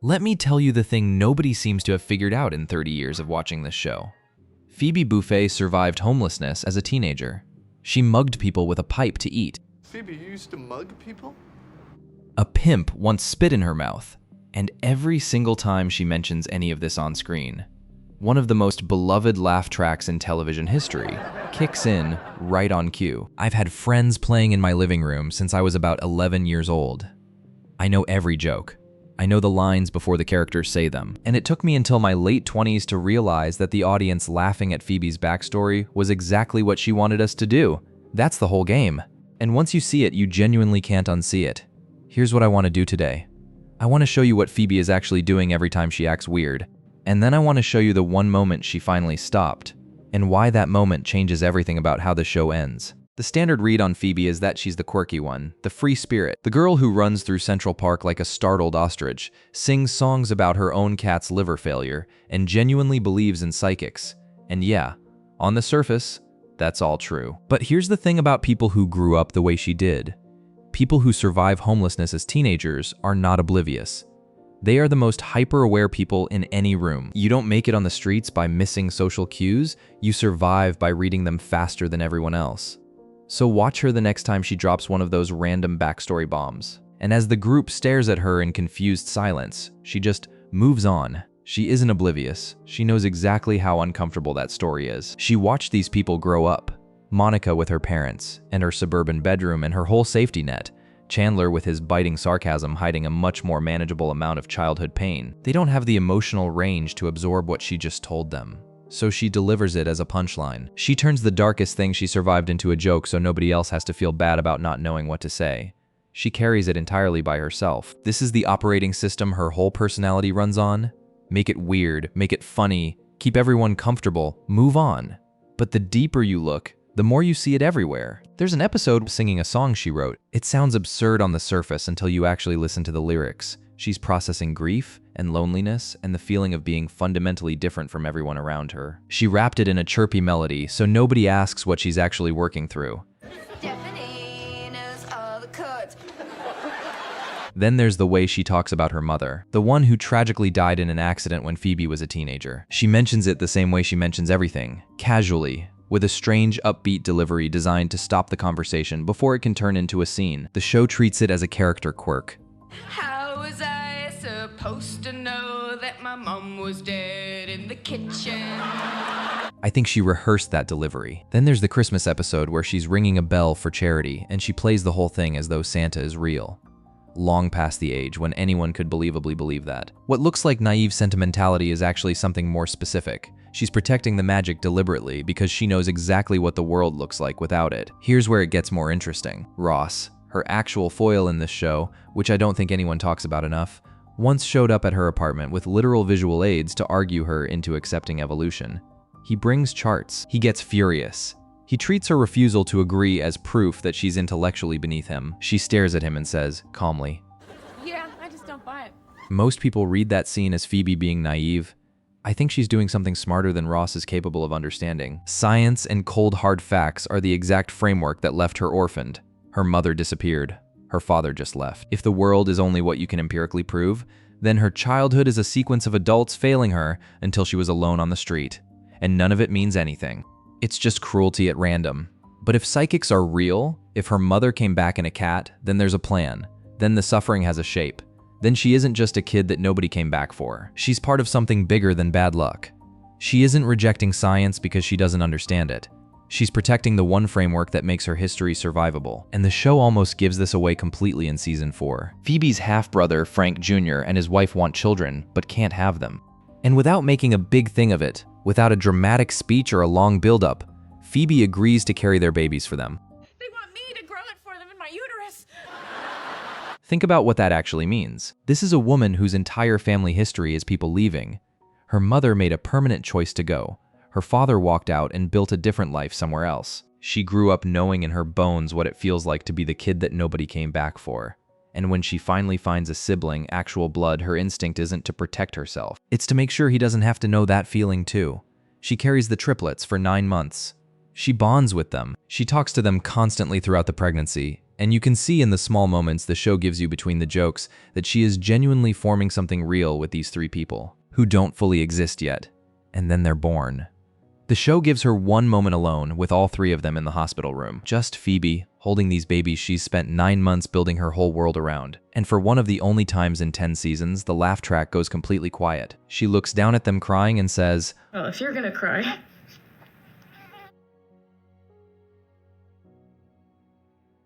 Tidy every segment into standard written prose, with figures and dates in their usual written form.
Let me tell you the thing nobody seems to have figured out in 30 years of watching this show. Phoebe Buffay survived homelessness as a teenager. She mugged people with a pipe to eat. Phoebe, you used to mug people? A pimp once spit in her mouth, and every single time she mentions any of this on screen, one of the most beloved laugh tracks in television history kicks in right on cue. I've had Friends playing in my living room since I was about 11 years old. I know every joke. I know the lines before the characters say them, and it took me until my late 20s to realize that the audience laughing at Phoebe's backstory was exactly what she wanted us to do. That's the whole game. And once you see it, you genuinely can't unsee it. Here's what I want to do today. I want to show you what Phoebe is actually doing every time she acts weird, and then I want to show you the one moment she finally stopped, and why that moment changes everything about how the show ends. The standard read on Phoebe is that she's the quirky one, the free spirit, the girl who runs through Central Park like a startled ostrich, sings songs about her own cat's liver failure, and genuinely believes in psychics. And yeah, on the surface, that's all true. But here's the thing about people who grew up the way she did. People who survive homelessness as teenagers are not oblivious. They are the most hyper-aware people in any room. You don't make it on the streets by missing social cues, you survive by reading them faster than everyone else. So watch her the next time she drops one of those random backstory bombs. And as the group stares at her in confused silence, she just moves on. She isn't oblivious. She knows exactly how uncomfortable that story is. She watched these people grow up. Monica with her parents, and her suburban bedroom and her whole safety net. Chandler with his biting sarcasm hiding a much more manageable amount of childhood pain. They don't have the emotional range to absorb what she just told them. So she delivers it as a punchline. She turns the darkest thing she survived into a joke so nobody else has to feel bad about not knowing what to say. She carries it entirely by herself. This is the operating system her whole personality runs on. Make it weird, make it funny, keep everyone comfortable, move on. But the deeper you look, the more you see it everywhere. There's an episode singing a song she wrote. It sounds absurd on the surface until you actually listen to the lyrics. She's processing grief and loneliness and the feeling of being fundamentally different from everyone around her. She wrapped it in a chirpy melody so nobody asks what she's actually working through. Then there's the way she talks about her mother, the one who tragically died in an accident when Phoebe was a teenager. She mentions it the same way she mentions everything, casually, with a strange, upbeat delivery designed to stop the conversation before it can turn into a scene. The show treats it as a character quirk. How was I supposed to know that my mom was dead in the kitchen? I think she rehearsed that delivery. Then there's the Christmas episode where she's ringing a bell for charity and she plays the whole thing as though Santa is real. Long past the age when anyone could believably believe that. What looks like naive sentimentality is actually something more specific. She's protecting the magic deliberately because she knows exactly what the world looks like without it. Here's where it gets more interesting. Ross, her actual foil in this show, which I don't think anyone talks about enough, once showed up at her apartment with literal visual aids to argue her into accepting evolution. He brings charts. He gets furious. He treats her refusal to agree as proof that she's intellectually beneath him. She stares at him and says, calmly, "Yeah, I just don't buy it." Most people read that scene as Phoebe being naive. I think she's doing something smarter than Ross is capable of understanding. Science and cold hard facts are the exact framework that left her orphaned. Her mother disappeared. Her father just left. If the world is only what you can empirically prove, then her childhood is a sequence of adults failing her until she was alone on the street. And none of it means anything. It's just cruelty at random. But if psychics are real, if her mother came back in a cat, then there's a plan. Then the suffering has a shape. Then she isn't just a kid that nobody came back for. She's part of something bigger than bad luck. She isn't rejecting science because she doesn't understand it. She's protecting the one framework that makes her history survivable. And the show almost gives this away completely in season 4. Phoebe's half-brother, Frank Jr., and his wife want children, but can't have them. And without making a big thing of it, without a dramatic speech or a long build-up, Phoebe agrees to carry their babies for them. They want me to grow it for them in my uterus. Think about what that actually means. This is a woman whose entire family history is people leaving. Her mother made a permanent choice to go. Her father walked out and built a different life somewhere else. She grew up knowing in her bones what it feels like to be the kid that nobody came back for. And when she finally finds a sibling, actual blood, her instinct isn't to protect herself. It's to make sure he doesn't have to know that feeling too. She carries the triplets for 9 months. She bonds with them. She talks to them constantly throughout the pregnancy. And you can see in the small moments the show gives you between the jokes that she is genuinely forming something real with these three people, who don't fully exist yet. And then they're born. The show gives her one moment alone with all three of them in the hospital room. Just Phoebe, holding these babies she's spent 9 months building her whole world around. And for one of the only times in 10 seasons, the laugh track goes completely quiet. She looks down at them crying and says, "Well, if you're gonna cry."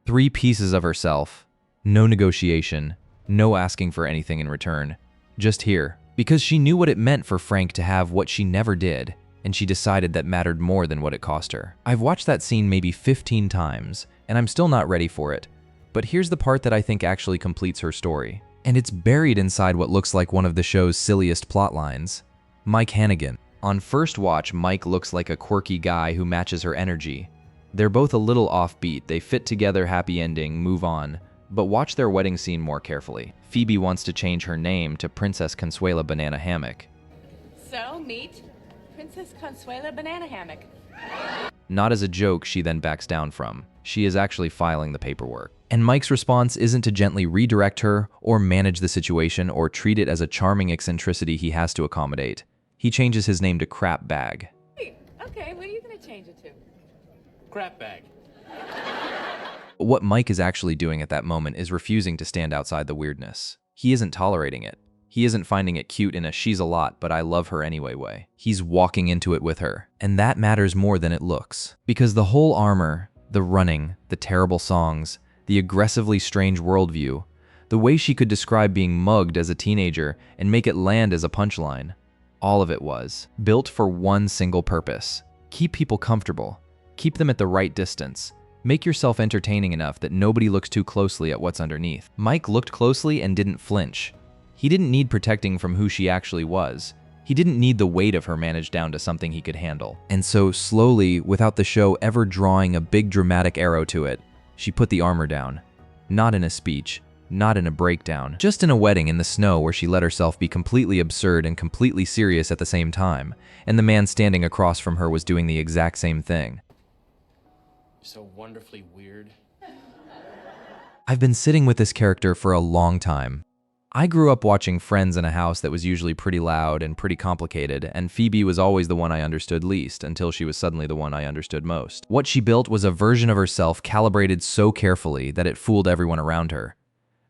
3 pieces of herself. No negotiation. No asking for anything in return. Just here. Because she knew what it meant for Frank to have what she never did, and she decided that mattered more than what it cost her. I've watched that scene maybe 15 times, and I'm still not ready for it. But here's the part that I think actually completes her story. And it's buried inside what looks like one of the show's silliest plot lines. Mike Hannigan. On first watch, Mike looks like a quirky guy who matches her energy. They're both a little offbeat, they fit together, happy ending, move on. But watch their wedding scene more carefully. Phoebe wants to change her name to Princess Consuela Banana Hammock. So, meet Princess Consuela Banana Hammock. Not as a joke she then backs down from. She is actually filing the paperwork. And Mike's response isn't to gently redirect her or manage the situation or treat it as a charming eccentricity he has to accommodate. He changes his name to Crap Bag. Hey, okay, what are you gonna change it to? Crap bag. What Mike is actually doing at that moment is refusing to stand outside the weirdness. He isn't tolerating it. He isn't finding it cute in a she's a lot but I love her anyway way. He's walking into it with her. And that matters more than it looks. Because the whole armor, the running, the terrible songs, the aggressively strange worldview, the way she could describe being mugged as a teenager and make it land as a punchline, all of it was built for one single purpose. Keep people comfortable. Keep them at the right distance. Make yourself entertaining enough that nobody looks too closely at what's underneath. Mike looked closely and didn't flinch. He didn't need protecting from who she actually was. He didn't need the weight of her managed down to something he could handle. And so slowly, without the show ever drawing a big dramatic arrow to it, she put the armor down. Not in a speech, not in a breakdown, just in a wedding in the snow where she let herself be completely absurd and completely serious at the same time. And the man standing across from her was doing the exact same thing. So wonderfully weird. I've been sitting with this character for a long time. I grew up watching Friends in a house that was usually pretty loud and pretty complicated, and Phoebe was always the one I understood least until she was suddenly the one I understood most. What she built was a version of herself calibrated so carefully that it fooled everyone around her.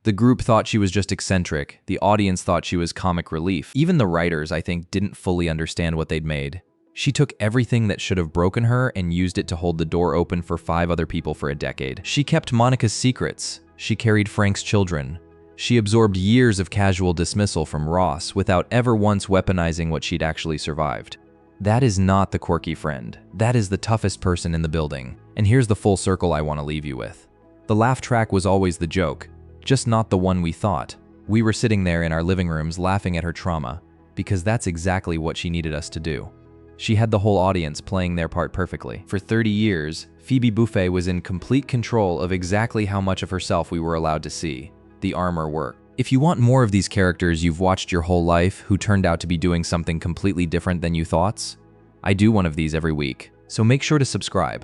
The group thought she was just eccentric, the audience thought she was comic relief. Even the writers, I think, didn't fully understand what they'd made. She took everything that should have broken her and used it to hold the door open for 5 other people for a decade. She kept Monica's secrets. She carried Frank's children. She absorbed years of casual dismissal from Ross without ever once weaponizing what she'd actually survived. That is not the quirky friend. That is the toughest person in the building. And here's the full circle I want to leave you with. The laugh track was always the joke, just not the one we thought. We were sitting there in our living rooms laughing at her trauma, because that's exactly what she needed us to do. She had the whole audience playing their part perfectly. For 30 years, Phoebe Buffay was in complete control of exactly how much of herself we were allowed to see. The armor worked. If you want more of these characters you've watched your whole life who turned out to be doing something completely different than you thought, I do one of these every week, so make sure to subscribe.